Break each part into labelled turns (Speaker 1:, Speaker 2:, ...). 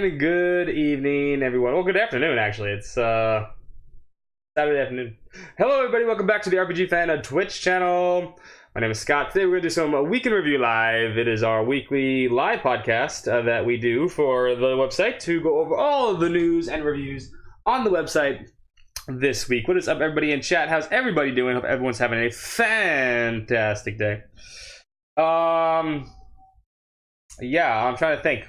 Speaker 1: And good evening, everyone. Well, good afternoon, actually. It's Saturday afternoon. Hello, everybody. Welcome back to the RPG Fan Twitch channel. My name is Scott. Today we're going to do some Week in Review Live. It is our weekly live podcast that we do for the website to go over all of the news and reviews on the website this week. What is up, everybody in chat? How's everybody doing? Hope everyone's having a fantastic day. Yeah, I'm trying to think.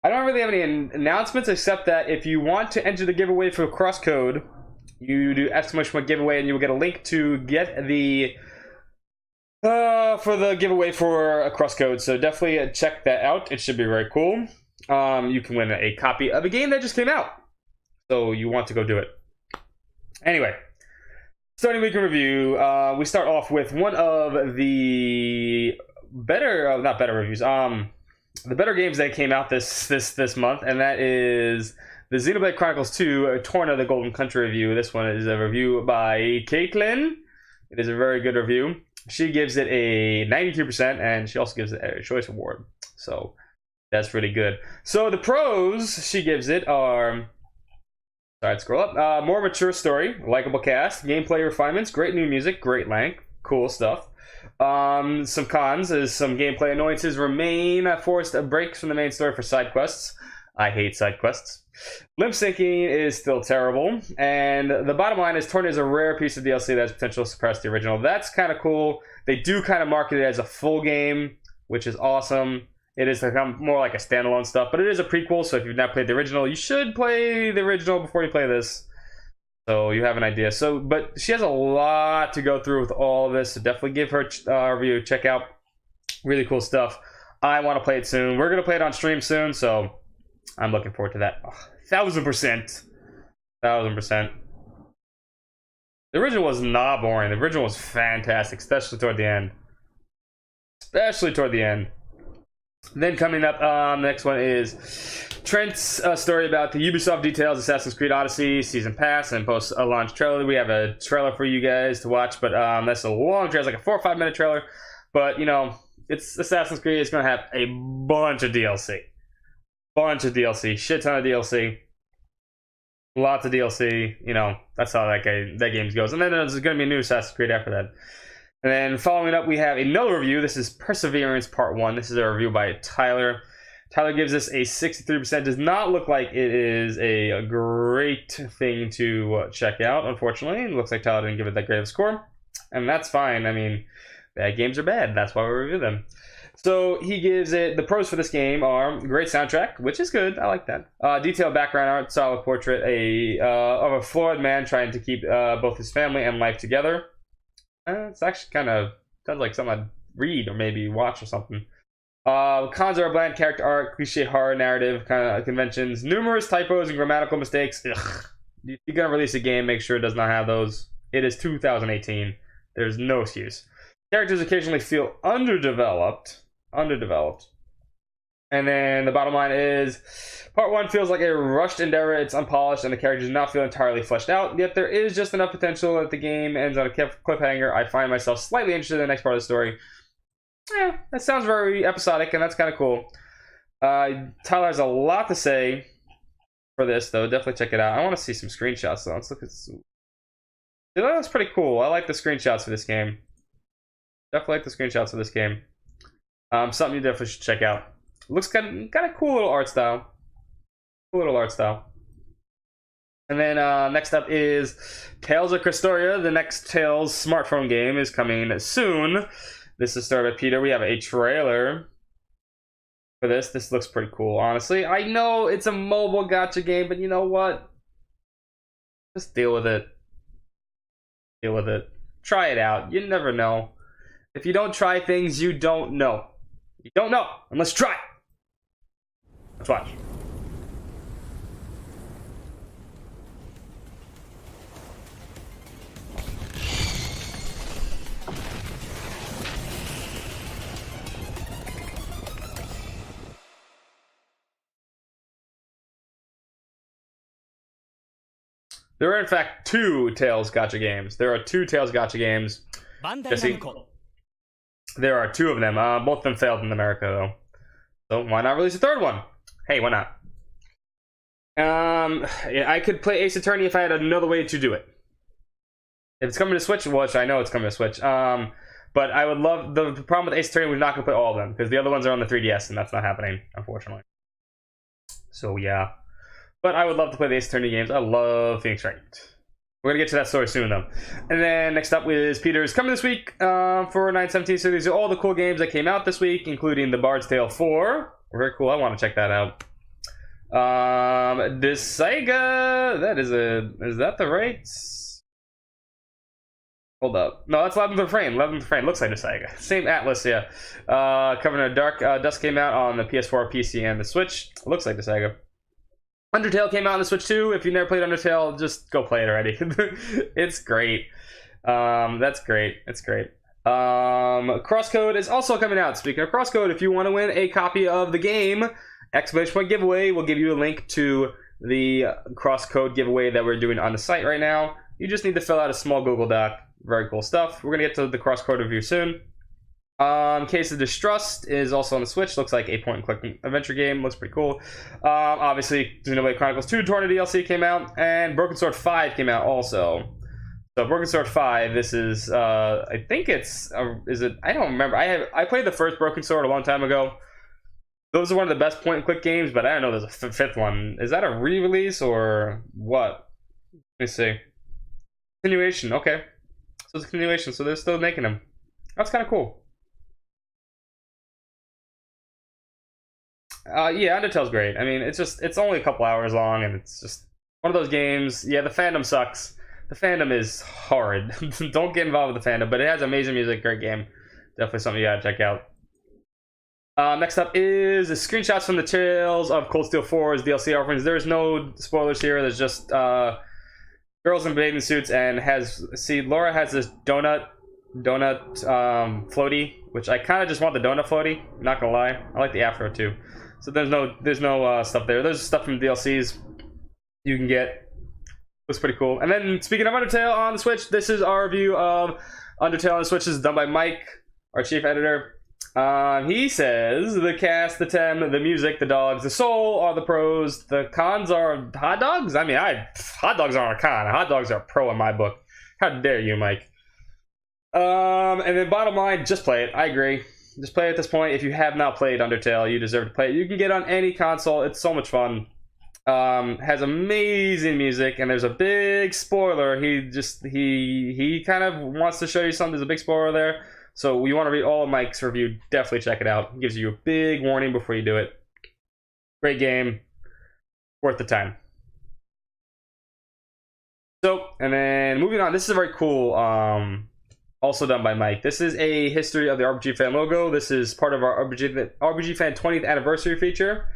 Speaker 1: I don't really have any announcements except that if you want to enter the giveaway for Crosscode, you do !! giveaway and you will get a link to get the for the giveaway for a Crosscode. So definitely check that out. It should be very cool. You can win a copy of a game that just came out. So you want to go do it. Anyway, starting week in review, we start off with one of the better, not better reviews, the better games that came out this month, and that is the Xenoblade Chronicles 2 Torna the Golden Country review. This one is a review by Caitlin. It is a very good review. She gives it a 92%, and she also gives it a choice award. So that's really good. So the pros she gives it are, sorry, scroll up, more mature story, likable cast, gameplay refinements, great new music, great length, cool stuff. Some cons is some gameplay annoyances remain, forced breaks from the main story for side quests. I hate side quests. Limp syncing is still terrible, and the bottom line is Torna is a rare piece of DLC that has potential to suppress the original. That's kind of cool. They do kind of market it as a full game, which is awesome. It is more like a standalone stuff, but it is a prequel, so if you've not played the original, you should play the original before you play this. So you have an idea. So, but she has a lot to go through with all of this. So definitely give her a review. Check out really cool stuff. I want to play it soon. We're gonna play it on stream soon, so I'm looking forward to that. 1000%. The original was not boring. The original was fantastic, especially toward the end. Then coming up, the next one is Trent's story about the Ubisoft details, Assassin's Creed Odyssey season pass and post-launch trailer. We have a trailer for you guys to watch, but that's a long trailer. It's like a 4 or 5 minute trailer. But, you know, it's Assassin's Creed. It's going to have a bunch of DLC. Shit ton of DLC. Lots of DLC. You know, that's how that game goes. And then there's going to be a new Assassin's Creed after that. And then following up, we have another review. This is Perseverance Part 1. This is a review by Tyler. Tyler gives us a 63%. Does not look like it is a great thing to check out, unfortunately. It looks like Tyler didn't give it that great of a score. And that's fine. I mean, bad games are bad. That's why we review them. So he gives it, the pros for this game are great soundtrack, which is good. I like that. Detailed background art, solid portrait of a flawed man trying to keep both his family and life together. It's actually kind of sounds like something I'd read or maybe watch or something. Cons are bland character art, cliche horror narrative kind of conventions, numerous typos and grammatical mistakes. Ugh. If you're gonna release a game, make sure it does not have those. It is 2018. There's no excuse. Characters occasionally feel underdeveloped. And then the bottom line is, Part 1 feels like a rushed endeavor. It's unpolished, and the characters do not feel entirely fleshed out. Yet there is just enough potential that the game ends on a cliffhanger. I find myself slightly interested in the next part of the story. That sounds very episodic, and that's kind of cool. Tyler has a lot to say for this, though. Definitely check it out. I want to see some screenshots, though. Let's look at some. That looks pretty cool. I like the screenshots for this game. Definitely like the screenshots for this game. Something you definitely should check out. Looks kind of cool little art style. And then next up is Tales of Krystoria. The next Tales smartphone game is coming soon. This is started by Peter. We have a trailer for this. This looks pretty cool, honestly. I know it's a mobile gacha game, but you know what? Just deal with it. Try it out. You never know. If you don't try things, you don't know. You don't know unless you try. Let's watch. There are in fact 2 Tales gacha games. There are 2 Tales gacha games. Jesse, there are 2 of them. Both of them failed in America, though. So why not release a 3rd one? Hey, why not? Yeah, I could play Ace Attorney if I had another way to do it. If it's coming to Switch, which I know it's coming to Switch. But I would love the problem with Ace Attorney. We're not gonna play all of them because the other ones are on the 3DS, and that's not happening, unfortunately. So yeah, but I would love to play the Ace Attorney games. I love Phoenix Wright. We're gonna get to that story soon, though. And then next up is Peter's coming this week for 9/17. So these are all the cool games that came out this week, including The Bard's Tale 4. Very cool. I want to check that out. This Sega. Is that the right? Hold up. No, that's 11th Frame. 11th Frame looks like the Sega. Same Atlas, yeah. Covenant of Dark Dusk came out on the PS4, PC, and the Switch. Looks like the Sega. Undertale came out on the Switch too. If you've never played Undertale, just go play it already. It's great. That's great. It's great. Crosscode is also coming out. Speaking of Crosscode, if you want to win a copy of the game, exclamation point giveaway will give you a link to the Crosscode giveaway that we're doing on the site right now. You just need to fill out a small Google Doc. Very cool stuff. We're gonna get to the Crosscode review soon. Case of Distrust is also on the Switch. Looks like a point-and-click adventure game. Looks pretty cool. Obviously, Xenoblade Chronicles 2 Torna DLC came out, and Broken Sword 5 came out also. So Broken Sword 5, this is, I think it's, is it? I don't remember. I played the first Broken Sword a long time ago. Those are one of the best point-and-click games, but I don't know there's a fifth one. Is that a re-release or what? Let me see. Continuation, okay. So it's a continuation, so they're still making them. That's kind of cool. Yeah, Undertale's great. I mean, it's only a couple hours long, and it's just one of those games. Yeah, the fandom sucks. The fandom is horrid. Don't get involved with the fandom, but it has amazing music, great game. Definitely something you gotta check out. Next up is screenshots from the Tales of Cold Steel 4's DLC offerings. There's no spoilers here. There's just girls in bathing suits, and Laura has this donut floaty, which I kind of just want the donut floaty. Not gonna lie, I like the afro too. So there's no stuff there. There's stuff from DLCs you can get. Looks pretty cool. And then speaking of Undertale on the Switch, this is our review of Undertale on the Switch. This is done by Mike, our chief editor. He says the cast, the tem, the music, the dogs, the soul are the pros. The cons are hot dogs. I mean, hot dogs aren't a con. Hot dogs are a pro in my book. How dare you, Mike? And then bottom line, just play it. I agree. Just play it at this point. If you have not played Undertale, you deserve to play it. You can get it on any console. It's so much fun. Has amazing music, and there's a big spoiler. He kind of wants to show you something. There's a big spoiler there. So you want to read all of Mike's review, definitely check it out. It gives you a big warning before you do it. Great game. Worth the time. So, and then moving on. This is a very cool, also done by Mike. This is a history of the RPG Fan logo. This is part of our RPG Fan 20th anniversary feature.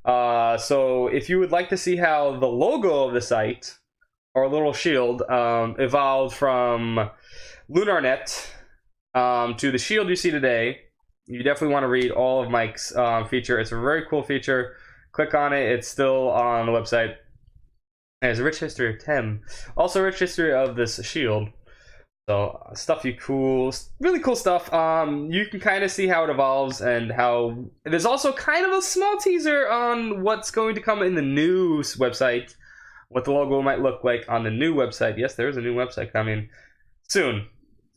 Speaker 1: So if you would like to see how the logo of the site, our little shield, evolved from LunarNet to the shield you see today, you definitely want to read all of Mike's feature. It's a very cool feature. Click on it. It's still on the website. And there's a rich history of Tem. Also a rich history of this shield. So really cool stuff. You can kind of see how it evolves and how there's also kind of a small teaser on what's going to come in the new website, what the logo might look like on the new website. Yes, there is a new website coming soon,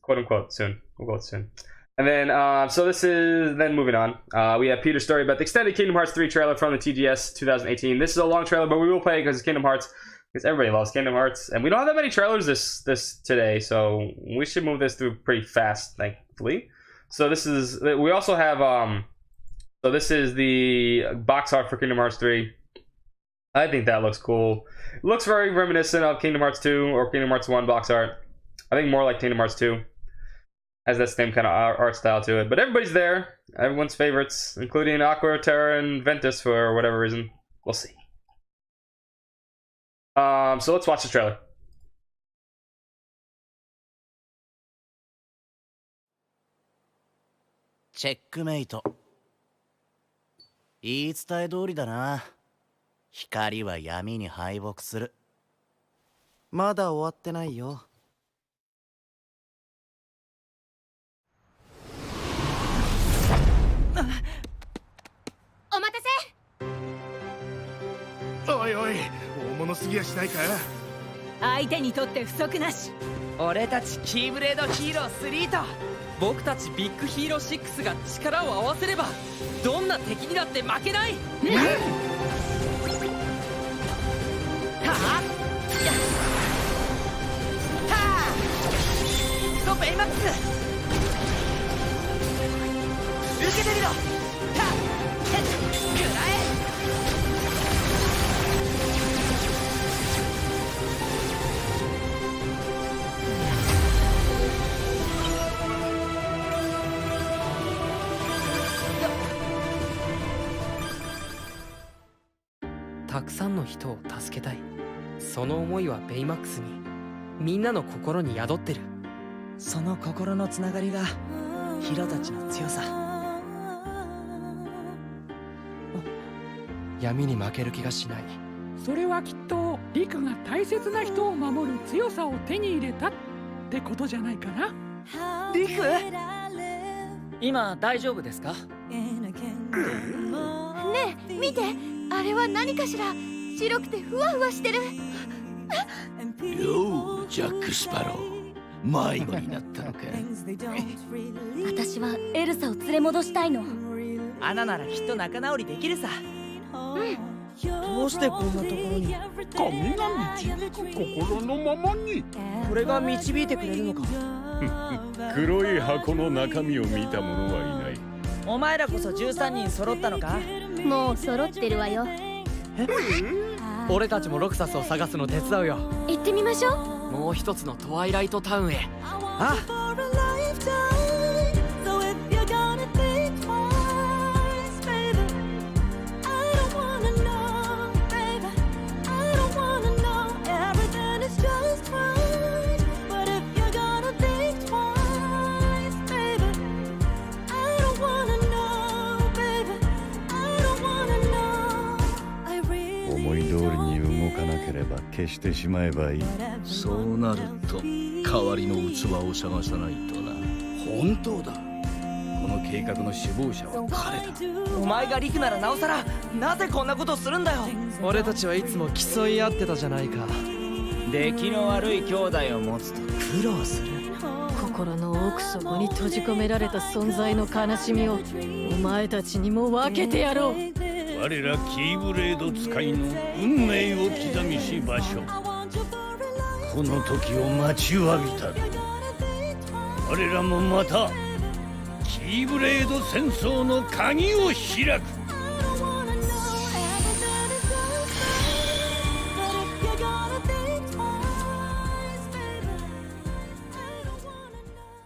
Speaker 1: quote unquote soon. We'll go with soon. And then so this is then moving on. We have Peter's story about the extended Kingdom Hearts 3 trailer from the TGS 2018. This is a long trailer, but we will play it because it's Kingdom Hearts. Because everybody loves Kingdom Hearts, and we don't have that many trailers this today, so we should move this through pretty fast, thankfully. So we also have so this is the box art for Kingdom Hearts 3. I think that looks cool. It looks very reminiscent of Kingdom Hearts 2 or Kingdom Hearts 1 box art. I think more like Kingdom Hearts 2. Has that same kind of art style to it, but everybody's there. Everyone's favorites, including Aqua, Terra, and Ventus for whatever reason. We'll see. So let's watch the trailer.
Speaker 2: Checkmate. 言い伝え通りだな。光は闇に敗北する。まだ終わってないよ。
Speaker 3: お待たせ。おいおい、大物すぎやしないか。
Speaker 4: 相手にとって不足なし。
Speaker 5: 俺たちキーブレードヒーロー3と僕たちビッグヒーロー6が力を合わせればどんな敵にだって負けない。はあクソベイマックス受けてみろ。はっくらえ。たくさんの人を助けたい。その思いはベイマックスにみんなの心に宿ってる。
Speaker 6: その心のつながりがヒロたちの強さ。
Speaker 5: 闇に負ける気がしない。
Speaker 7: それはきっとリクが大切な人を守る強さを手に入れたってことじゃないかな。
Speaker 5: リク、今大丈夫ですか？
Speaker 4: ねえ見て、あれは何かしら。白くてふわふわしてる。
Speaker 3: ようジャック・スパロー、迷子になったのか。
Speaker 4: 私はエルサを連れ戻したいの。
Speaker 6: アナならきっと仲直りできるさ。どうしてこんなところに。
Speaker 3: 神が心のままに。
Speaker 6: これが導いてくれるのか。
Speaker 3: 黒い箱の中身を見た者はいない。
Speaker 6: お前らこそ13人揃ったのか。
Speaker 4: もう揃ってるわよ。
Speaker 5: 俺たちもロクサスを探すの手伝うよ。
Speaker 4: 行ってみましょう。
Speaker 5: もう一つのトワイライトタウンへ。
Speaker 6: ああ。
Speaker 8: 思い通りに動かなければ消してしまえばいい。
Speaker 3: そうなると代わりの器を探さないとな。本当だ。この計画の首謀者は彼だ。
Speaker 6: お前がリクならなおさら、なぜこんなことするんだよ。
Speaker 5: 俺たちはいつも競い合ってたじゃないか。
Speaker 6: 出来の悪い兄弟を持つと苦労する。
Speaker 4: 心の奥底に閉じ込められた存在の悲しみをお前たちにも分けてやろう。
Speaker 3: 我らキーブレード使いの運命を刻みし場所。この時を待ちわびた。我らもまたキーブレード戦争の鍵を開く。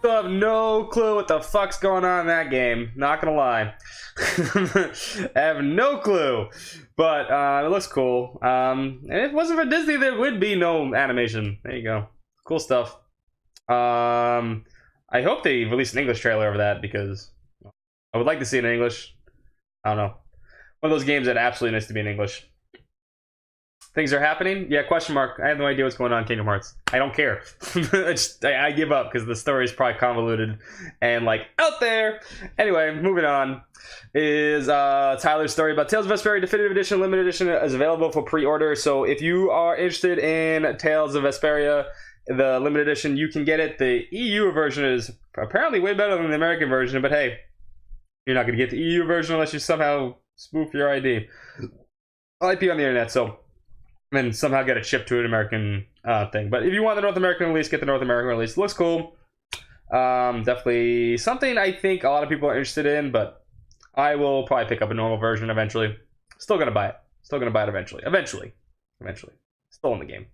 Speaker 1: I have no clue what the fuck's going on in that game. Not gonna lie. I have no clue. But it looks cool. And if it wasn't for Disney, there would be no animation. There you go. Cool stuff. I hope they release an English trailer of that because I would like to see it in English. I don't know. One of those games that absolutely needs to be in English. Things are happening? Yeah, question mark. I have no idea what's going on in Kingdom Hearts. I don't care. I give up because the story is probably convoluted and like out there. Anyway, moving on is Tyler's story about Tales of Vesperia Definitive Edition. Limited Edition is available for pre-order. So if you are interested in Tales of Vesperia, the limited edition, you can get it. The EU version is apparently way better than the American version, but hey, you're not going to get the EU version unless you somehow spoof your ID. IP on the internet, so and somehow get it shipped to an American thing. But if you want the North American release, get the North American release. It looks cool. Definitely something I think a lot of people are interested in, but I will probably pick up a normal version eventually. Still gonna buy it. Still gonna buy it eventually. Eventually. Still in the game.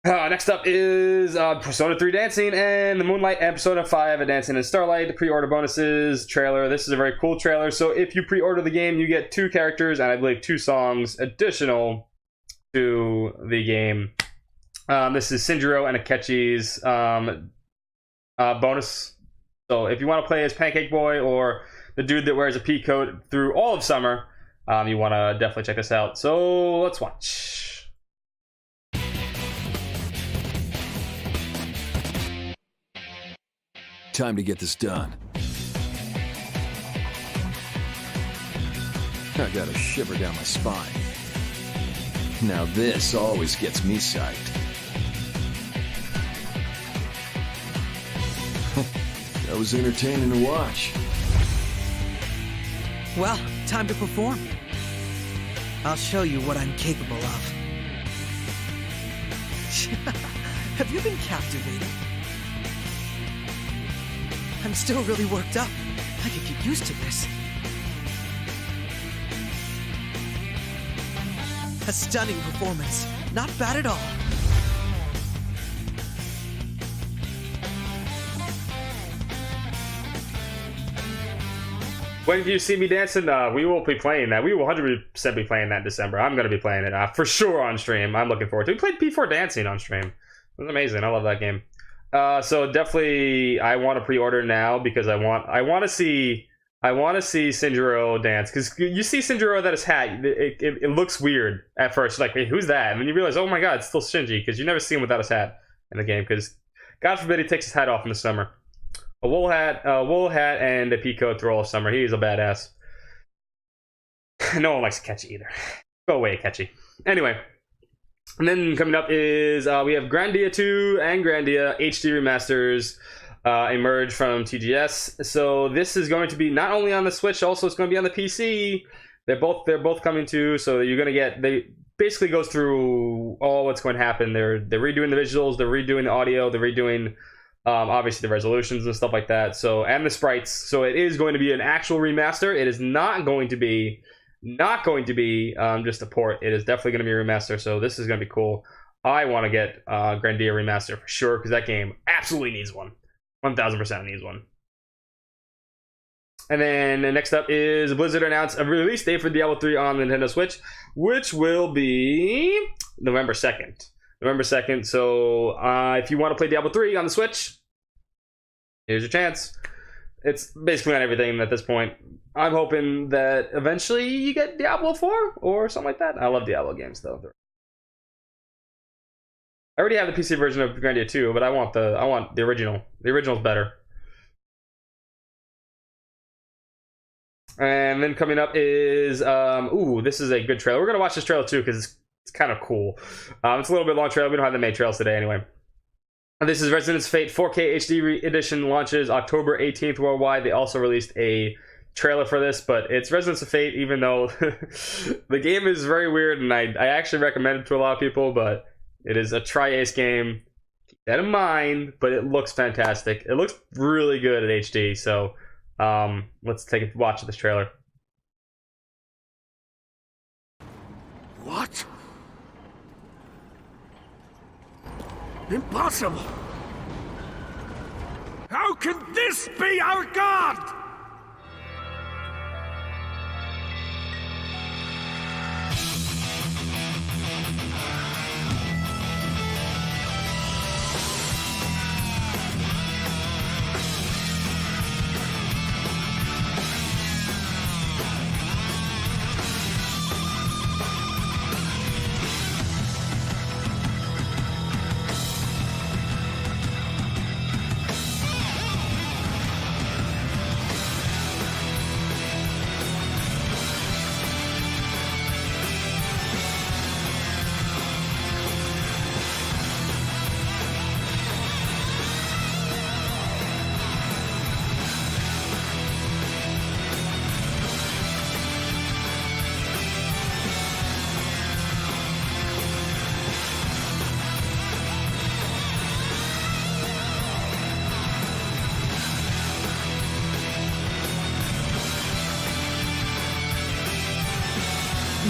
Speaker 1: Next up is Persona 3 Dancing and the Moonlight and Persona 5 Dancing in Starlight. The pre-order bonuses trailer. This is a very cool trailer. So if you pre-order the game, you get 2 characters and I believe 2 songs additional to the game. This is Shinjiro and Akechi's bonus. So if you want to play as Pancake Boy or the dude that wears a pea coat through all of summer, you want to definitely check this out. So let's watch.
Speaker 9: Time to get this done. I got a shiver down my spine. Now this always gets me psyched. That was entertaining to watch.
Speaker 6: Well, time to perform. I'll show you what I'm capable of. Have you been captivated? I'm still really worked up. I could get used to this. A stunning performance. Not bad at all.
Speaker 1: When you see me dancing, we will be playing that. We will 100% be playing that in December. I'm going to be playing it for sure on stream. I'm looking forward to it. We played P4 Dancing on stream. It was amazing. I love that game. So definitely, I want to pre-order now because I want to see Shinjiro dance, because you see Shinjiro without his hat, it looks weird at first. Like, wait, who's that? And then you realize, oh my god, it's still Shinji, because you never see him without his hat in the game. Because God forbid he takes his hat off in the summer. A wool hat, and a pea coat through all summer. He's a badass. No one likes Akechi either. Go away, Akechi. Anyway. And then coming up is we have Grandia 2 and Grandia HD remasters emerge from TGS. So this is going to be not only on the Switch, also it's going to be on the PC. They're both coming to. So you're going to get, they basically goes through all what's going to happen. They're redoing the visuals, they're redoing the audio, they're redoing obviously the resolutions and stuff like that. So, and the sprites. So it is going to be an actual remaster. It is not going to be just a port. It is definitely going to be a remaster. So this is going to be cool. I want to get Grandia remaster for sure, because that game absolutely needs one. 1000% needs one. And then next up is Blizzard announced a release date for Diablo 3 on the Nintendo Switch, which will be November 2nd. November 2nd. So if you want to play Diablo 3 on the Switch, here's your chance. It's basically on everything at this point. I'm hoping that eventually you get Diablo 4 or something like that. I love Diablo games though. I already have the PC version of Grandia 2, but I want the original. The original's better. And then coming up is this is a good trailer. We're gonna watch this trailer too because it's kind of cool. It's a little bit long trailer. We don't have the main trails today anyway. And this is Resonance Fate 4K HD edition, launches October 18th worldwide. They also released a trailer for this, but it's Resonance of Fate, even though the game is very weird, and I actually recommend it to a lot of people, but it is a Tri-Ace game. Keep that in mind, but it looks fantastic. It looks really good at HD, so let's take a watch of this trailer.
Speaker 3: What? Impossible! How can this be our god?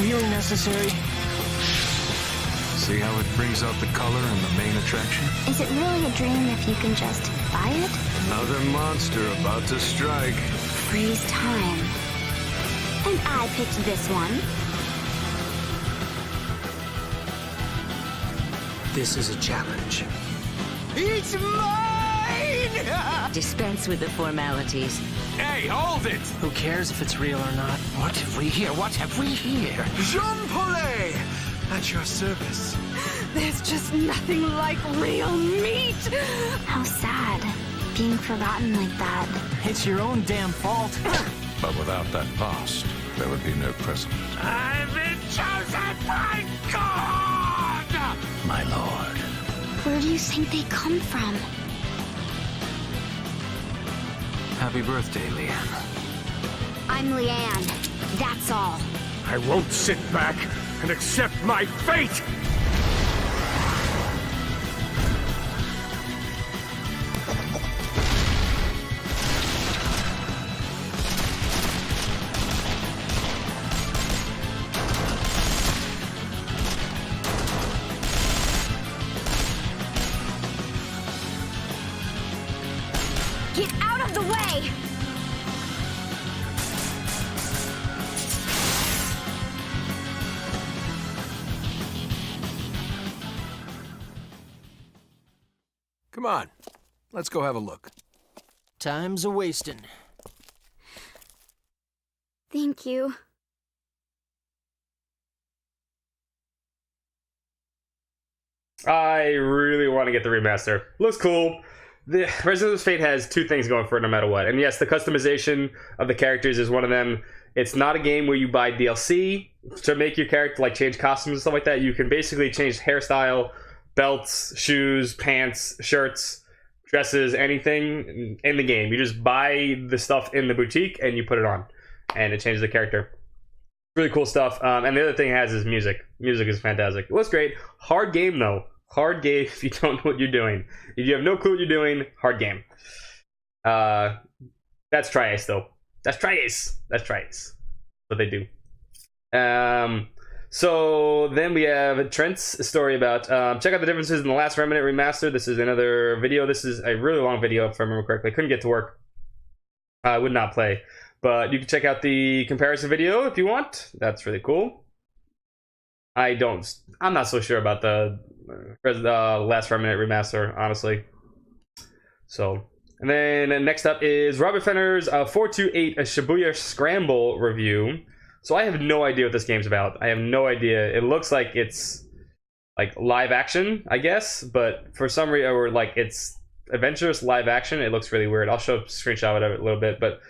Speaker 6: Really necessary?
Speaker 10: See how it brings out the color and the main attraction?
Speaker 11: Is it really a dream if you can just buy it?
Speaker 10: Another monster about to strike.
Speaker 11: Freeze time. And I picked this one.
Speaker 6: This is a challenge.
Speaker 3: It's mine!
Speaker 12: Dispense with the formalities.
Speaker 3: Hey, hold it!
Speaker 6: Who cares if it's real or not?
Speaker 3: What have we here? What have we here? Jean Paulet! At your service.
Speaker 4: There's just nothing like real meat.
Speaker 11: How sad. Being forgotten like that.
Speaker 6: It's your own damn fault.
Speaker 10: But without that past, there would be no precedent.
Speaker 3: I've been chosen by God!
Speaker 10: My lord.
Speaker 11: Where do you think they come from?
Speaker 10: Happy birthday, Leanne.
Speaker 11: I'm Leanne. That's all.
Speaker 3: I won't sit back and accept my fate!
Speaker 11: Get out of the way!
Speaker 10: Come on. Let's go have a look.
Speaker 6: Time's a-wasting.
Speaker 11: Thank you.
Speaker 1: I really want to get the remaster. Looks cool. The Resident Evil Fate has two things going for it no matter what. And yes, the customization of the characters is one of them. It's not a game where you buy DLC to make your character, like, change costumes and stuff like that. You can basically change hairstyle, belts, shoes, pants, shirts, dresses, anything in the game. You just buy the stuff in the boutique and you put it on. And it changes the character. Really cool stuff. And the other thing it has is music. Music is fantastic. It looks great. Hard game, though. Hard game if you don't know what you're doing. If you have no clue what you're doing, hard game. That's Tri-Ace, though. That's Tri-Ace. That's Tri-Ace. What they do. So then we have Trent's story about check out the differences in the last Remnant remaster. This is another video. This is a really long video, if I remember correctly. I couldn't get to work. I would not play. But you can check out the comparison video if you want. That's really cool. I'm not so sure about the last Remnant remaster, honestly. So, and then next up is Robert Fenner's 428 a Shibuya Scramble review. So I have no idea what this game's about. I have no idea. It looks like it's like live action, I guess, but for some reason, or like it's adventurous live action. It looks really weird. I'll show a screenshot of it a little bit, but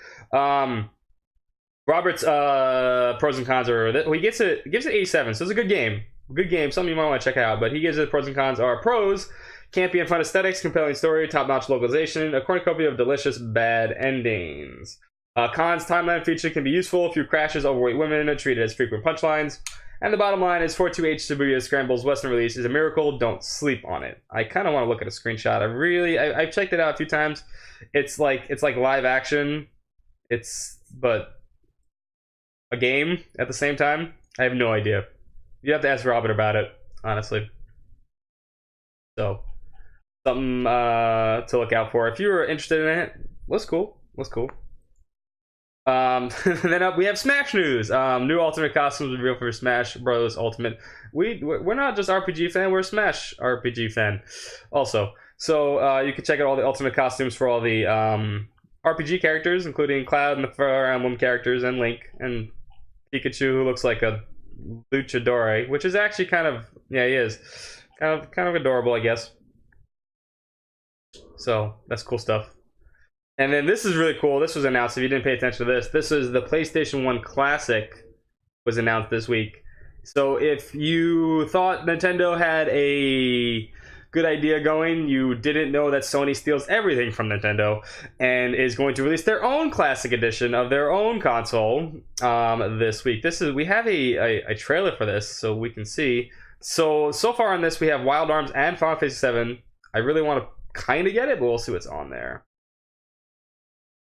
Speaker 1: Robert's pros and cons are that he gives it 87, so it's a good game. Good game, something you might want to check out. But he gives it pros and cons are pros: campy and fun aesthetics, compelling story, top-notch localization, a cornucopia of delicious bad endings. Cons: timeline feature can be useful. A few crashes, overweight women treated as frequent punchlines. And the bottom line is 428 Shibuya Scramble's Western release is a miracle. Don't sleep on it. I kind of want to look at a screenshot. I've checked it out a few times. It's like live action. But a game at the same time. I have no idea. You have to ask Robert about it, honestly. So something to look out for if you were interested in it. Looks cool. Then up we have Smash news. New Ultimate costumes revealed for Smash Bros. Ultimate. We're not just RPG fan, we're a Smash RPG fan also. So you can check out all the Ultimate costumes for all the RPG characters, including Cloud and the Fire Emblem characters, and Link and Pikachu, who looks like a luchador, which is actually he is kind of adorable, I guess. So that's cool stuff. And then this is really cool. This was announced. If you didn't pay attention to this, this is the PlayStation 1 Classic was announced this week. So if you thought Nintendo had a good idea going, you didn't know that Sony steals everything from Nintendo and is going to release their own Classic Edition of their own console this week. We have a trailer for this, so we can see. So far on this, we have Wild Arms and Final Fantasy 7. I really want to kind of get it, but we'll see what's on there.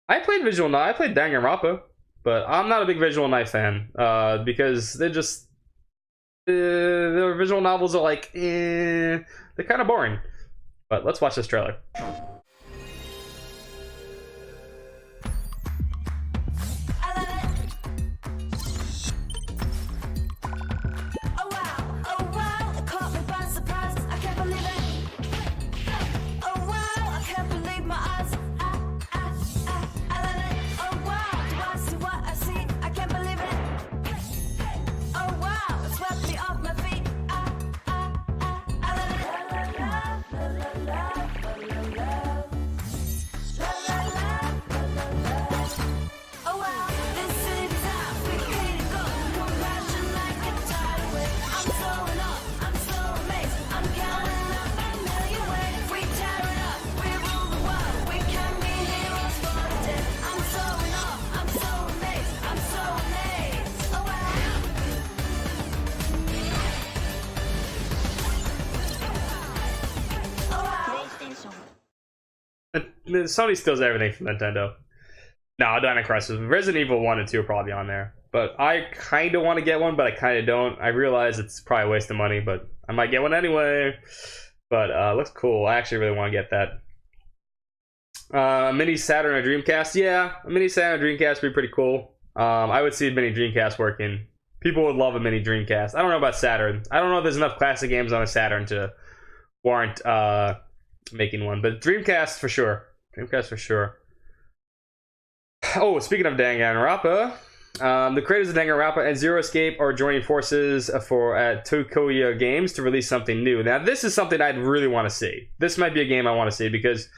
Speaker 1: I played Danganronpa, but I'm not a big Visual Knife fan because they're just the visual novels are like they're kind of boring. But let's watch this trailer. Sony steals everything from Nintendo. No, Dino Crisis. Resident Evil 1 and 2 are probably on there. But I kind of want to get one, but I kind of don't. I realize it's probably a waste of money, but I might get one anyway. But looks cool. I actually really want to get that. Mini Saturn or Dreamcast? Yeah, a Mini Saturn or Dreamcast would be pretty cool. I would see a Mini Dreamcast working. People would love a Mini Dreamcast. I don't know about Saturn. I don't know if there's enough classic games on a Saturn to warrant making one. But Dreamcast for sure. Dreamcast for sure. Oh, speaking of Danganronpa, the creators of Danganronpa and Zero Escape are joining forces at Tokoya Games to release something new. Now, this is something I'd really want to see. This might be a game I want to see because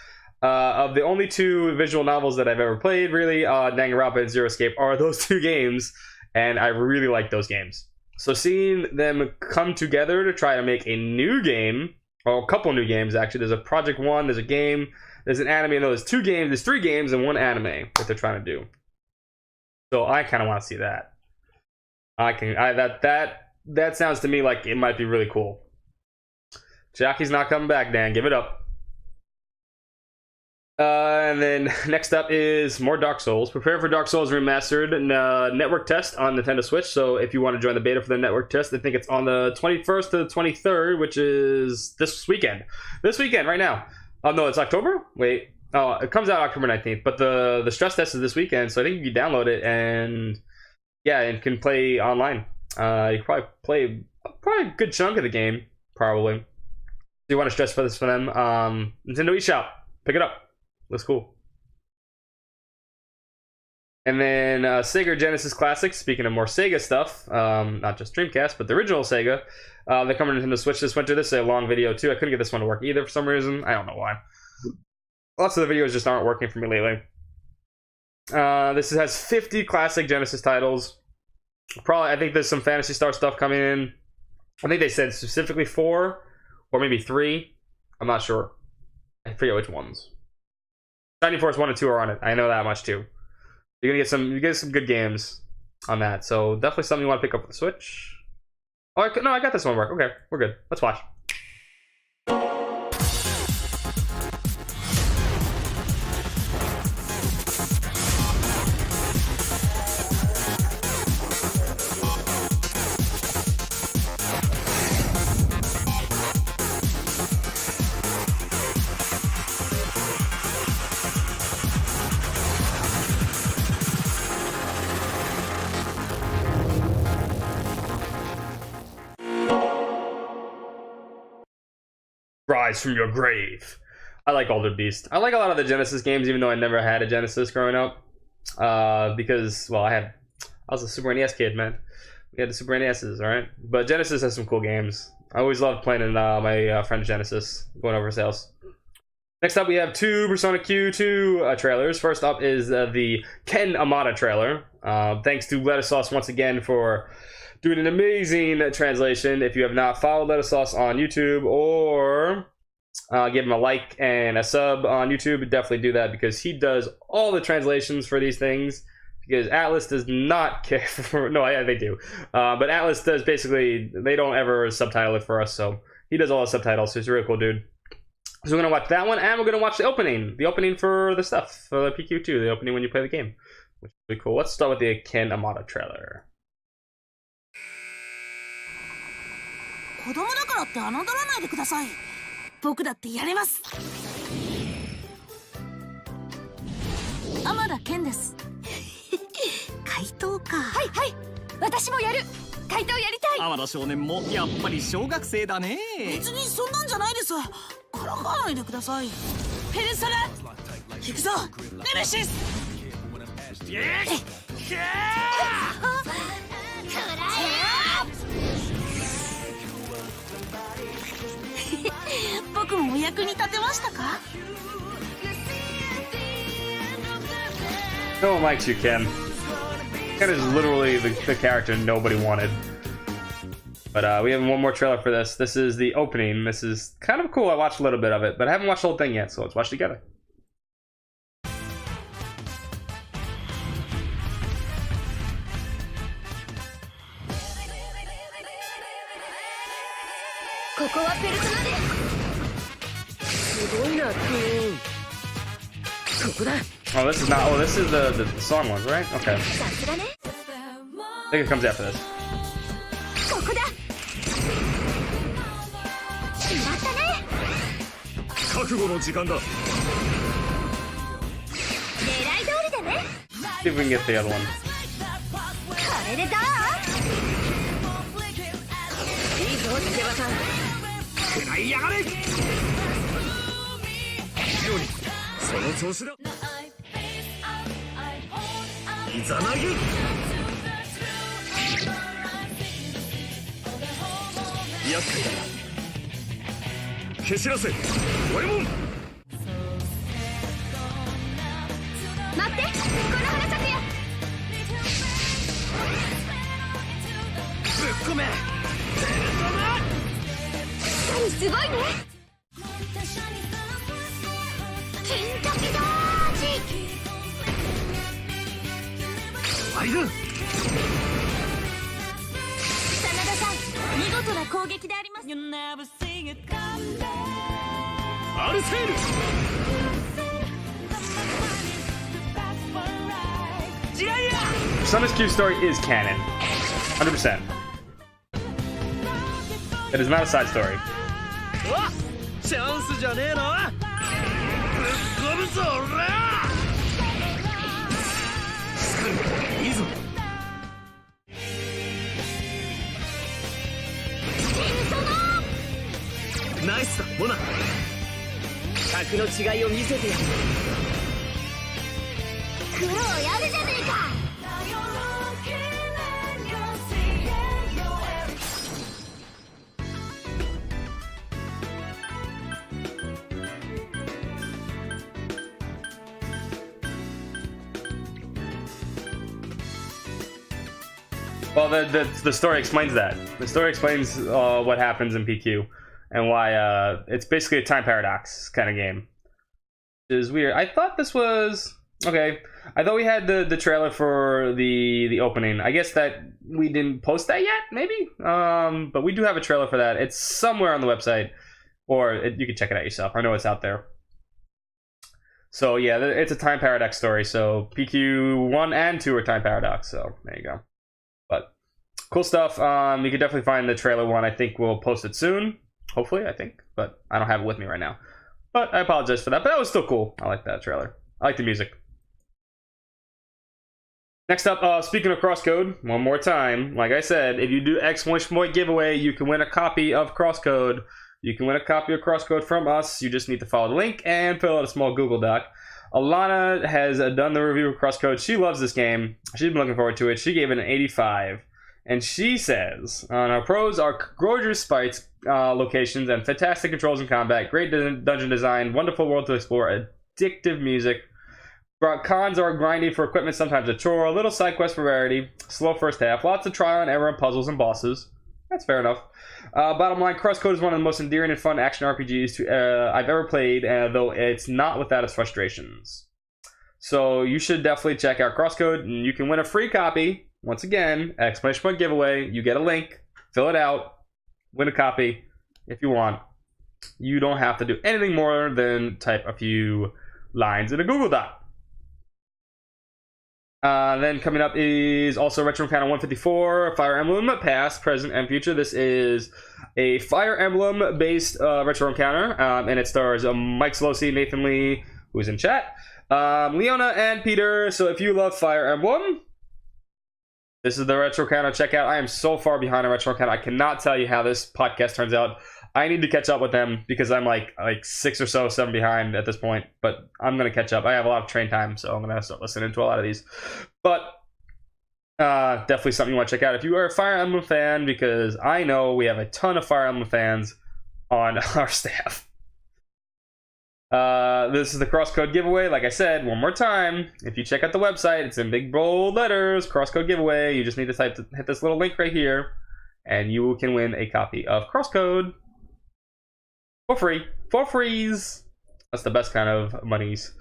Speaker 1: of the only two visual novels that I've ever played, really, Danganronpa and Zero Escape are those two games, and I really like those games. So seeing them come together to try to make a new game, or a couple new games actually. There's a Project One, there's a game, there's an anime. No, there's 2 games, there's 3 games and 1 anime that they're trying to do. So I kind of want to see that. That sounds to me like it might be really cool. Jackie's not coming back, Dan. Give it up. And then next up is more Dark Souls. Prepare for Dark Souls Remastered network test on Nintendo Switch. So if you want to join the beta for the network test, I think it's on the 21st to the 23rd, which is this weekend. This weekend, right now. Oh, no, it's October? Wait. Oh, it comes out October 19th. But the stress test is this weekend, so I think you can download it and, yeah, and can play online. You can probably play a good chunk of the game, probably. So you want to stress for this for them. Nintendo eShop. Pick it up. Looks cool. And then Sega Genesis Classics. Speaking of more Sega stuff, not just Dreamcast, but the original Sega. They're coming to Nintendo Switch this winter. This is a long video too. I couldn't get this one to work either for some reason. I don't know why. Lots of the videos just aren't working for me lately. This has 50 classic Genesis titles. Probably, I think there's some Phantasy Star stuff coming in. I think they said specifically 4 or maybe 3. I'm not sure. I forget which ones. Shining Force 1 and 2 are on it. I know that much too. You're gonna get some good games on that. So definitely something you want to pick up with the Switch. Oh no, I got this one work. Okay, we're good. Let's watch. Rise from your grave. I like Altered Beast. I like a lot of the Genesis games, even though I never had a Genesis growing up. Because, well, I was a Super NES kid, man. We had the Super NESs, alright? But Genesis has some cool games. I always loved playing in my friend's Genesis, going over his house. Next up, we have 2 Persona Q2 trailers. First up is the Ken Amada trailer. Thanks to Lettersauce once again for doing an amazing translation. If you have not followed Lettersauce on YouTube or give him a like and a sub on YouTube, definitely do that because he does all the translations for these things. Because Atlas does not care for... No, they do. But Atlas does basically... They don't ever subtitle it for us, so he does all the subtitles, so he's a really cool dude. So we're going to watch that one, and we're going to watch the opening. The opening for the stuff, for the PQ2, the opening when you play the game. Which is really cool. Let's start with the Ken Amada trailer.
Speaker 13: 子供だからって侮らないでください。僕だってやれます。天田健です。怪盗か。はいはい。私もやる。怪盗やりたい。
Speaker 6: 天田少年もやっぱり小学生だね。
Speaker 13: 別にそんなんじゃないです。からかわないでください。ペルソナ。行くぞ。ネメシス。よし。くらえ。僕もお役に立てましたか?
Speaker 1: No one likes you, Ken. Ken is literally the character nobody wanted. But we have one more trailer for this. This is the opening. This is kind of cool. I watched a little bit of it, but I haven't watched the whole thing yet, so let's watch it together. Oh, this is not. Oh, this is the song ones, right? Okay. I think it comes after this.
Speaker 11: ここだ決まったね
Speaker 3: 覚悟の時間だ
Speaker 11: 狙い通りだね
Speaker 1: See if we can get the other one.
Speaker 11: これでどう
Speaker 5: いいぞ竹山さん
Speaker 3: 食らいやがれその調子だいざなぎ厄介だ蹴散らせ五右衛門
Speaker 11: 待ってこの花咲くよ
Speaker 3: ぶっ込め
Speaker 11: すごいね金時同時
Speaker 3: 終わりだ
Speaker 11: 真田さん見事な攻撃であります
Speaker 3: アルセール
Speaker 1: Summon's Cube story is canon. 100%. It is not a side story.
Speaker 3: チャンスじゃねえのぶっ込むぞ俺いいぞナイスだモナ
Speaker 5: 格の違いを見せてやる
Speaker 11: 苦労やるじゃねえか
Speaker 1: Well, the story explains that. The story explains what happens in PQ and why it's basically a time paradox kind of game. It is weird. I thought this was okay. I thought we had the trailer for the opening. I guess that we didn't post that yet, maybe. But we do have a trailer for that. It's somewhere on the website, or you can check it out yourself. I know it's out there. So yeah, it's a time paradox story. So PQ 1 and 2 are time paradox. So there you go. But cool stuff. You can definitely find the trailer one. I think we'll post it soon. Hopefully, I think. But I don't have it with me right now. But I apologize for that. But that was still cool. I like that trailer. I like the music. Next up, speaking of Crosscode, one more time. Like I said, if you do X Moy giveaway, you can win a copy of Crosscode. You can win a copy of Crosscode from us. You just need to follow the link and fill out a small Google Doc. Alana has done the review of Crosscode. She loves this game. She's been looking forward to it. She gave it an 85. And she says, our pros are gorgeous sprites, locations, and fantastic controls and combat. Great dungeon design, wonderful world to explore, addictive music. Cons are grindy for equipment, sometimes a chore, a little side quest for rarity, slow first half, lots of trial and error and puzzles and bosses. That's fair enough. Bottom line, Crosscode is one of the most endearing and fun action RPGs I've ever played, though it's not without its frustrations. So you should definitely check out Crosscode, and you can win a free copy. Once again, exclamation point giveaway. You get a link, fill it out, win a copy if you want. You don't have to do anything more than type a few lines in a Google Doc. Then coming up is also Retro Encounter 154, Fire Emblem, past, present, and future. This is a Fire Emblem based Retro Encounter, and it stars Mike Solosi, Nathan Lee, who's in chat, Leona, and Peter. So if you love Fire Emblem, this is the Retro Encounter. Check out. I am so far behind on Retro Encounter. I cannot tell you how this podcast turns out. I need to catch up with them because I'm like 6 or 7 behind at this point. But I'm going to catch up. I have a lot of train time, so I'm going to start listening to a lot of these. But definitely something you want to check out if you are a Fire Emblem fan, because I know we have a ton of Fire Emblem fans on our staff. This is the Crosscode giveaway. Like I said, one more time, if you check out the website, it's in big bold letters, Crosscode giveaway. You just need to hit this little link right here, and you can win a copy of Crosscode. For free. For freeze. That's the best kind of monies.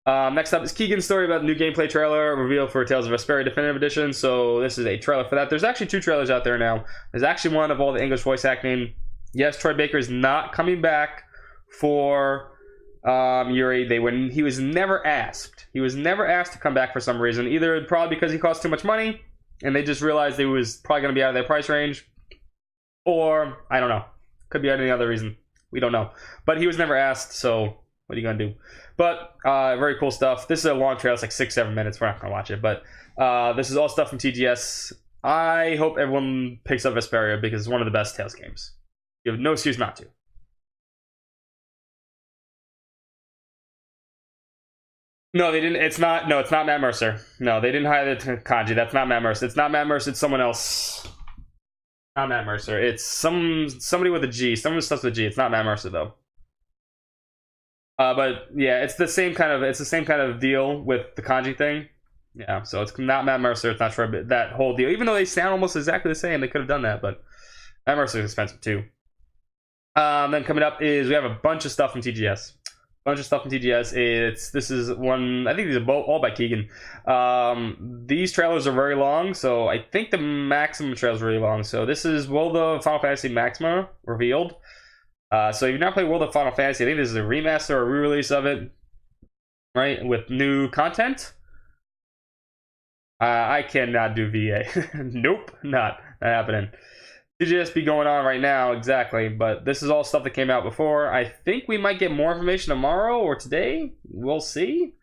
Speaker 1: Next up is Keegan's story about the new gameplay trailer revealed for Tales of Vesperia Definitive Edition. So this is a trailer for that. There's actually 2 trailers out there now. There's actually one of all the English voice acting. Yes, Troy Baker is not coming back for Yuri. He was never asked. He was never asked to come back for some reason. Either probably because he cost too much money, and they just realized he was probably going to be out of their price range, or I don't know. Could be any other reason. We don't know. But he was never asked, so what are you going to do? But very cool stuff. This is a long trailer. It's like 6-7 minutes. We're not going to watch it. But this is all stuff from TGS. I hope everyone picks up Vesperia because it's one of the best Tales games. You have no excuse not to. No, they didn't. It's not Matt Mercer. No, they didn't hire the Kanji. That's not Matt Mercer. It's not Matt Mercer. It's someone else. Not Matt Mercer. It's somebody with a G. Someone who starts with a G. It's not Matt Mercer though. But yeah, it's the same kind of deal with the kanji thing. Yeah, so it's not Matt Mercer. It's not sure that whole deal. Even though they sound almost exactly the same, they could have done that. But Matt Mercer is expensive too. Then coming up is we have a bunch of stuff from TGS. This is one. I think these are all by Keegan. These trailers are very long, so I think the Maxima trailer is really long. So this is World of Final Fantasy Maxima revealed. So if you've not played World of Final Fantasy, I think this is a remaster or re-release of it, right? With new content. I cannot do VA. Nope, not happening. TGS be going on right now, exactly. But this is all stuff that came out before. I think we might get more information tomorrow or today. We'll see.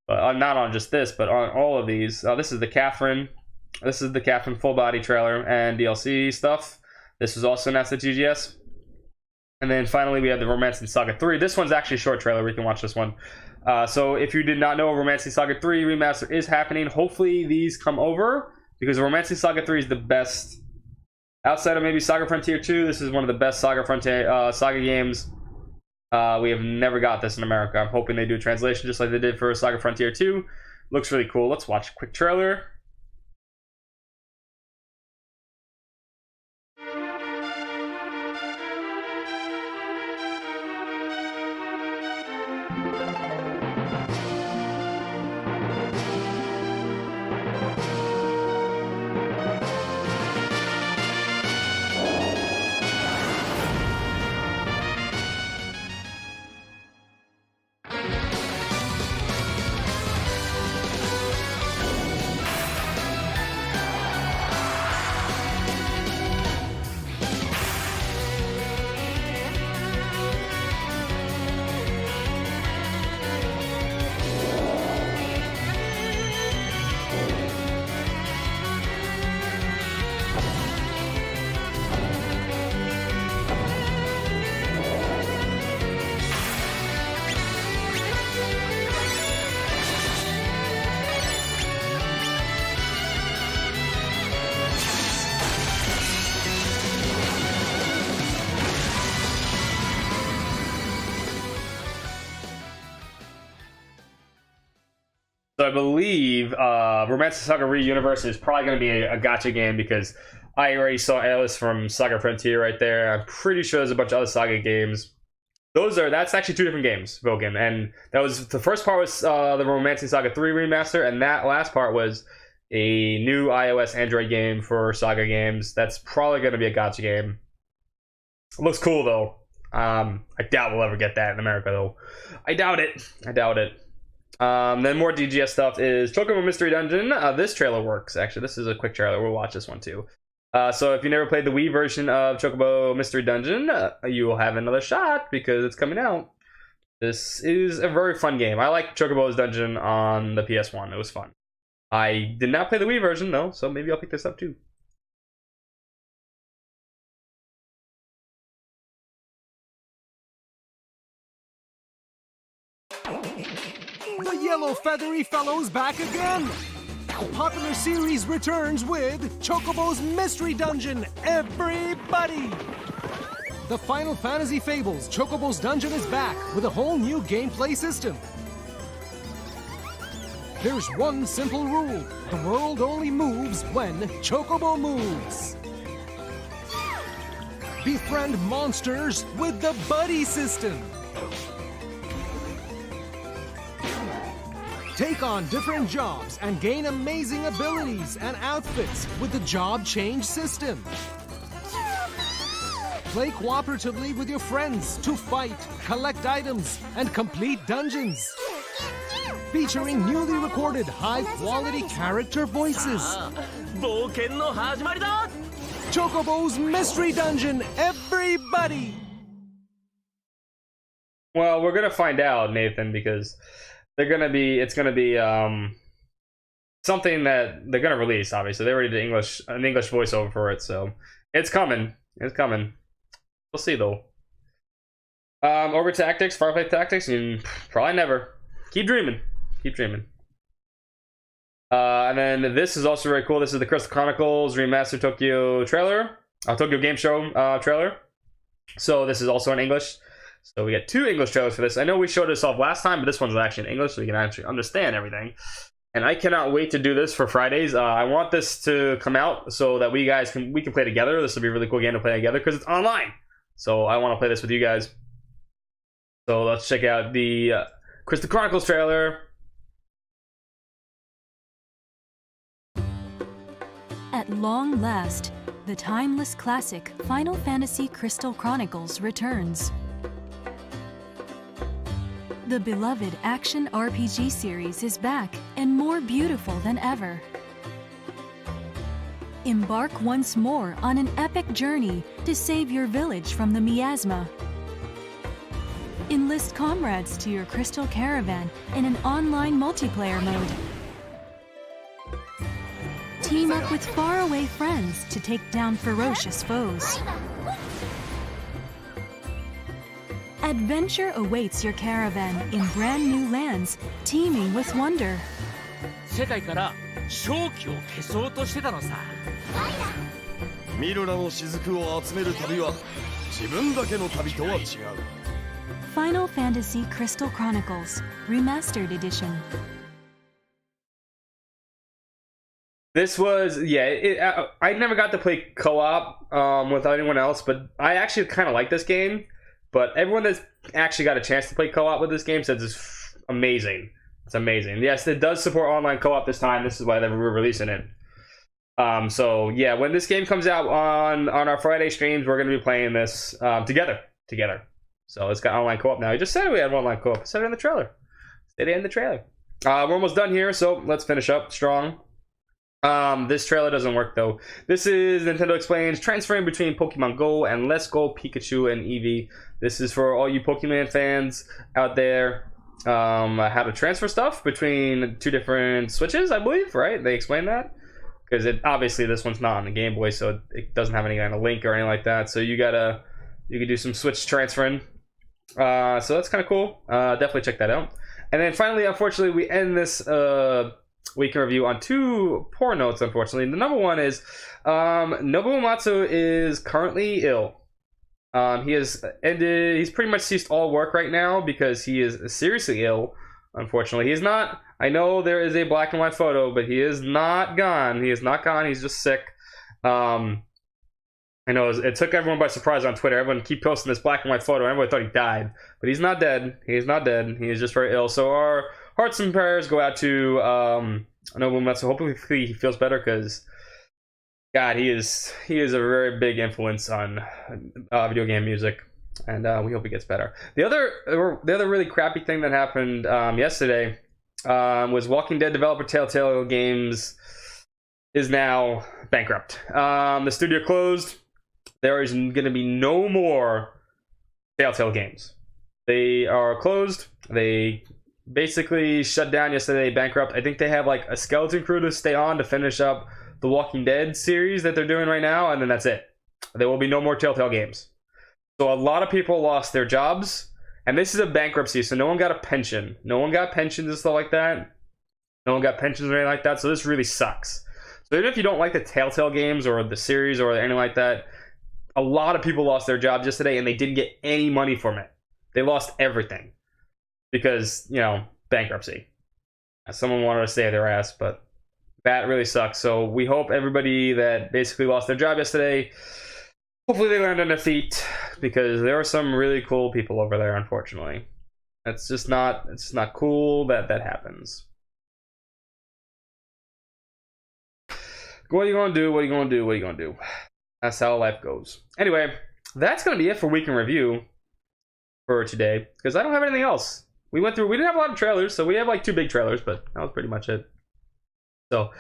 Speaker 1: But not on just this, but on all of these. This is the Catherine. This is the Catherine full body trailer and DLC stuff. This was also announced at TGS. And then finally we have the Romancing Saga 3. This one's actually a short trailer. We can watch this one. So if you did not know, Romancing Saga 3 remaster is happening. Hopefully these come over, because Romancing Saga 3 is the best. Outside of maybe Saga Frontier 2, this is one of the best Saga games. We have never got this in America. I'm hoping they do a translation just like they did for Saga Frontier 2. Looks really cool. Let's watch a quick trailer. So I believe Romancing Saga Re-Universe is probably going to be a gacha game, because I already saw Alice from Saga Frontier right there. I'm pretty sure there's a bunch of other Saga games. That's actually two different games, Vogan. And that was the first part was the Romancing Saga 3 remaster, and that last part was a new iOS Android game for Saga games. That's probably going to be a gacha game. It looks cool though. I doubt we'll ever get that in America though. I doubt it. Then more DGS stuff is Chocobo Mystery Dungeon. This trailer works, actually. This is a quick trailer. We'll watch this one too. So if you never played the Wii version of Chocobo Mystery Dungeon, you will have another shot because it's coming out. This is a very fun game. I like Chocobo's Dungeon on the PS1. It was fun. I did not play the Wii version though, so maybe I'll pick this up too.
Speaker 14: The yellow feathery fellow's back again! The popular series returns with Chocobo's Mystery Dungeon, everybody! The Final Fantasy Fables Chocobo's Dungeon is back with a whole new gameplay system. There's one simple rule. The world only moves when Chocobo moves. Befriend monsters with the Buddy system. Take on different jobs and gain amazing abilities and outfits with the Job Change system. Play cooperatively with your friends to fight, collect items, and complete dungeons. Featuring newly recorded high-quality character voices. Chocobo's Mystery Dungeon, everybody!
Speaker 1: Well, we're gonna find out, Nathan, because it's gonna be something that they're gonna release. Obviously, they already did an English voiceover for it, so it's coming. It's coming. We'll see though. Over Tactics, Firefight Tactics, probably never. Keep dreaming. Keep dreaming. And then this is also very cool. This is the Crystal Chronicles Remastered Tokyo trailer. Tokyo Game Show trailer. So this is also in English. So we get 2 English trailers for this. I know we showed this off last time, but this one's actually in English, so you can actually understand everything. And I cannot wait to do this for Fridays. I want this to come out so that we can play together. This will be a really cool game to play together because it's online. So I want to play this with you guys. So let's check out the Crystal Chronicles trailer.
Speaker 15: At long last, the timeless classic Final Fantasy Crystal Chronicles returns. The beloved action RPG series is back and more beautiful than ever. Embark once more on an epic journey to save your village from the miasma. Enlist comrades to your Crystal Caravan in an online multiplayer mode. Team up with faraway friends to take down ferocious foes. Adventure awaits your caravan in brand new lands, teeming with wonder.
Speaker 3: 世界から正気を消そうとしてたのさ。
Speaker 8: ミロラの雫を集める旅は自分だけの旅とは違う。
Speaker 15: Final Fantasy Crystal Chronicles Remastered Edition.
Speaker 1: This was, I never got to play co-op with anyone else, but I actually kind of like this game. But everyone that's actually got a chance to play co-op with this game says it's amazing. It's amazing. Yes, it does support online co-op this time. This is why they were releasing it. So yeah, when this game comes out on our Friday streams, we're going to be playing this together. So it's got online co-op now. I just said we had online co-op. I said it in the trailer. It in the trailer. We're almost done here, so let's finish up strong. This trailer doesn't work though. This is Nintendo Explains transferring between Pokemon Go and Let's Go Pikachu and Eevee. This is for all you Pokemon fans out there. How to transfer stuff between 2 different Switches, I believe, right? They explained that because obviously this one's not on the Game Boy, so it doesn't have any kind of link or anything like that. So you can do some Switch transferring. So that's kind of cool. Definitely check that out. And then finally, unfortunately, we end this week in review on 2 poor notes, unfortunately. The number one is Nobuo Uematsu is currently ill. He's pretty much ceased all work right now because he is seriously ill, unfortunately. He's not, I know there is a black and white photo, but he is not gone. He is not gone, he's just sick. I know it took everyone by surprise on Twitter. Everyone keep posting this black and white photo. Everyone thought he died, but he's not dead. He's not dead. He is just very ill. So our hearts and prayers go out to Nobuo Uematsu. Hopefully he feels better because, God, he is a very big influence on video game music, and we hope he gets better. The other really crappy thing that happened yesterday was Walking Dead developer Telltale Games is now bankrupt. The studio closed. There is going to be no more Telltale games. They are closed. They basically shut down yesterday, bankrupt. I think they have like a skeleton crew to stay on to finish up the Walking Dead series that they're doing right now, and then that's it. There will be no more Telltale games. So a lot of people lost their jobs, and this is a bankruptcy, so no one got a pension. No one got pensions and stuff like that. No one got pensions or anything like that, so this really sucks. So even if you don't like the Telltale games or the series or anything like that, a lot of people lost their jobs yesterday, and they didn't get any money from it. They lost everything because, bankruptcy. Someone wanted to save their ass, but that really sucks. So we hope everybody that basically lost their job yesterday, hopefully they learned on their feet, because there are some really cool people over there, unfortunately. It's just not cool that happens. What are you gonna do? What are you gonna do? What are you gonna do? That's how life goes. Anyway, that's gonna be it for week in review for today, because I don't have anything else. We didn't have a lot of trailers, so we have like 2 big trailers, but that was pretty much it. So,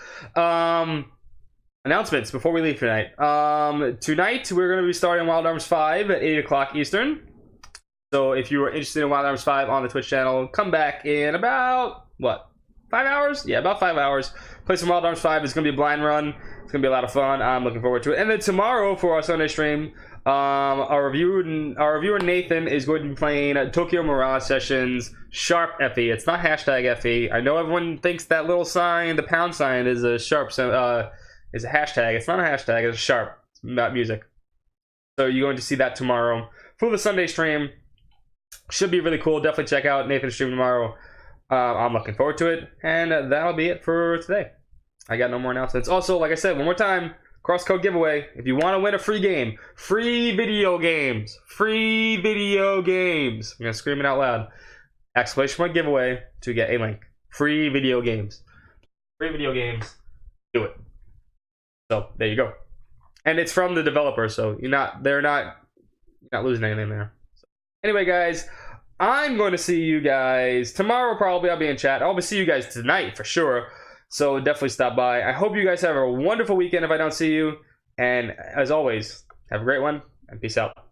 Speaker 1: announcements before we leave tonight. Tonight we're going to be starting Wild Arms 5 at 8 o'clock Eastern. So if you are interested in Wild Arms 5 on the Twitch channel, come back in about, what, 5 hours? Yeah, about 5 hours. Play some Wild Arms 5. It's going to be a blind run. It's going to be a lot of fun. I'm looking forward to it. And then tomorrow for our Sunday stream, our reviewer Nathan is going to be playing Tokyo Mirage Sessions Sharp FE. It's not hashtag FE. I know everyone thinks that little sign, the pound sign, is a sharp, is a hashtag. It's not a hashtag. It's a sharp. It's about music. So you're going to see that tomorrow for the Sunday stream. Should be really cool. Definitely check out Nathan's stream tomorrow. I'm looking forward to it, and that'll be it for today. I got no more announcements. Also, like I said, one more time. Crosscode giveaway. If you want to win a free game, free video games, I'm gonna scream it out loud. ! giveaway to get a link. Free video games. Do it. So there you go. And it's from the developer, so you're not losing anything there. So, anyway, guys, I'm going to see you guys tomorrow. Probably I'll be in chat. I'll see you guys tonight for sure. So definitely stop by. I hope you guys have a wonderful weekend if I don't see you. And as always, have a great one and peace out.